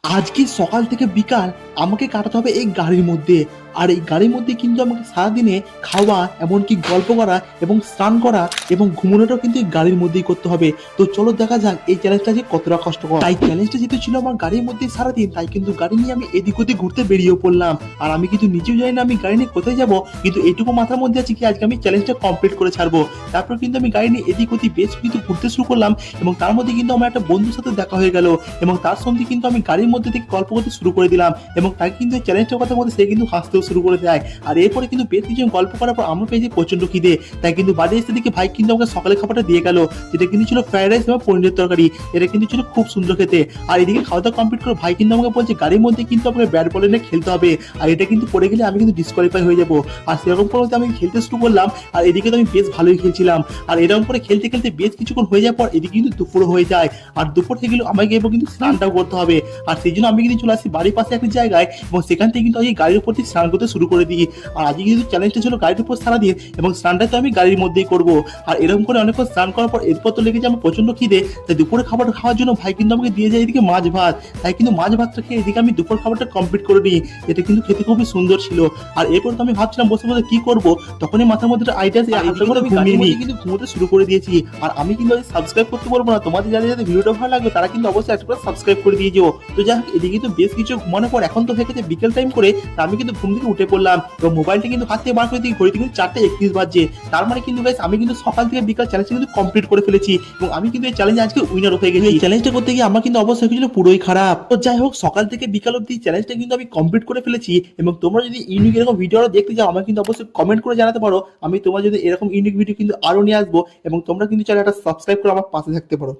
আজকে সকাল থেকে বিকাল আমাকে কাটাতে হবে এই গাড়ির মধ্যে। আর এই গাড়ির মধ্যে কিন্তু আমাকে সারাদিনে খাওয়া, এমনকি গল্প করা এবং স্নান করা এবং ঘুমানোটাও কিন্তু এই গাড়ির মধ্যেই করতে হবে। তো চলো দেখা যাক এই চ্যালেঞ্জটা যে কতটা কষ্টকর। তাই চ্যালেঞ্জটা যেহেতু ছিল আমার গাড়ির মধ্যে সারাদিন, তাই কিন্তু গাড়ি নিয়ে আমি এদিক ওদিক ঘুরতে বেরিয়ে পড়লাম। আর আমি কিন্তু নিজেও জানি না আমি গাড়ি নিয়ে কোথায় যাবো, কিন্তু এইটুকু মাথার মধ্যে আছে কি আজকে আমি চ্যালেঞ্জটা কমপ্লিট করে ছাড়বো। তারপর কিন্তু আমি গাড়ি নিয়ে এদিক ওদিক বেশ কিন্তু ঘুরতে শুরু করলাম, এবং তার মধ্যে কিন্তু আমার একটা বন্ধুর সাথে দেখা হয়ে গেল, এবং তার সঙ্গে কিন্তু আমি গাড়ির মধ্যে থেকে গল্প করতে শুরু করে দিলাম, এবং তাকে কিন্তু চ্যালেঞ্জটার কথা বলতে সে কিন্তু হাসতেও শুরু করে দেয়। আর এরপরে কিন্তু বেশ কিছু গল্প করার পর আমার পেয়েছে প্রচন্ড খিদে, তাই কিন্তু বাড়ি এসে দেখি ভাই কিন্তু আমাকে সকালে খাবারটা দিয়ে গেল, যেটা কিন্তু ছিল ফ্রাইড রাইস এবং পনিরের তরকারি। এটা কিন্তু ছিল খুব সুন্দর খেতে। আর এদিকে খাওয়া দাওয়া কমপ্লিট করে ভাই কিন্তু আমাকে বলছে গাড়ির মধ্যে কিন্তু আমাকে ব্যাট বল নিয়ে খেলতে হবে, আর এটা কিন্তু পড়ে গেলে আমি কিন্তু ডিসকোয়ালিফাই হয়ে যাবো। আর সেরকম করে আমি খেলতে শুরু করলাম, আর এদিকে তো আমি বেশ ভালোই খেলছিলাম। আর এরকম করে খেলতে খেলতে বেশ কিছুক্ষণ হয়ে যাওয়ার পর এদিকে কিন্তু দুপুর হয়ে যায়। আর দুপুর থেকে গেলে আমাকে এবার কিন্তু স্নানটাও করতে হবে। আর সেই জন্য আমি কিন্তু চলে আসি বাড়ির পাশে একটা জায়গায়, এবং সেখান থেকে কিন্তু আমি গাড়ির উপর থেকে স্নান করতে শুরু করে দিই। আর আজকে কিন্তু চ্যালেঞ্জটা ছিল গাড়ির উপর সারাদিন, এবং স্নানটা তো আমি গাড়ির মধ্যেই করবো। আর এরকম করে অনেকক্ষণ স্নান করার পর এরপর তো লেগেছে আমার প্রচন্ড খিদে, তাই দুপুরে খাবার খাওয়ার জন্য ভাই কিন্তু আমাকে দিয়ে যায় এদিকে মাছ ভাত। তাই কিন্তু মাছ ভাতটা খেয়ে এদিকে আমি দুপুর খাবারটা কমপ্লিট করে নিই। এটা কিন্তু খেতে খুবই সুন্দর ছিল। আর এরপর তো আমি ভাবছিলাম বসে বসে কি করবো, তখনই মাথার মধ্যে একটা আইডিয়া আছে, হালকা করে ঘুমিয়ে নিই। কিন্তু ঘুমোতে শুরু করে দিয়েছি। আর আমি কিন্তু সাবস্ক্রাইব করতে বলবো না, তোমাদের যাদের যাদের ভিডিওটা ভালো লাগবে তারা কিন্তু অবশ্যই একটা করে সাবস্ক্রাইব করে দিয়ে যাও। তো যাই হোক, এদিকে তো বেশ কিছু ঘুমানোর পর এখন তো হয়ে গেছে বিকেল টাইম করে, তা আমি কিন্তু ঘুম থেকে উঠে পড়লাম, এবং মোবাইলটা কিন্তু হাত থেকে বার করে দিই, ঘড়িতে কিন্তু 4:31 বাজছে। তার মানে কিন্তু গাইস আমি কিন্তু সকাল থেকে বিকাল চ্যালেঞ্জটা কিন্তু কমপ্লিট করে ফেলেছি, এবং আমি কিন্তু এই চ্যালেঞ্জে আজকে উইনার হয়ে গেছি। এই চ্যালেঞ্জটা করতে গিয়ে আমার কিন্তু অবশ্যই কিছু পুরোই খারাপ। তো যাই হোক, সকাল থেকে বিকাল অবধি চ্যালেঞ্জটা কিন্তু আমি কমপ্লিট করে ফেলেছি, এবং তোমরা যদি ইউনিক এরকম ভিডিও দেখতে চাও আমাকে কিন্তু অবশ্যই কমেন্ট করে জানাতে পারো। আমি তোমার যদি এরকম ইউনিক ভিডিও কিন্তু আরো নিয়ে আসবো, এবং তোমরা কিন্তু চ্যানেলটা সাবস্ক্রাইব করে আমার পাশে থাকতে পারো।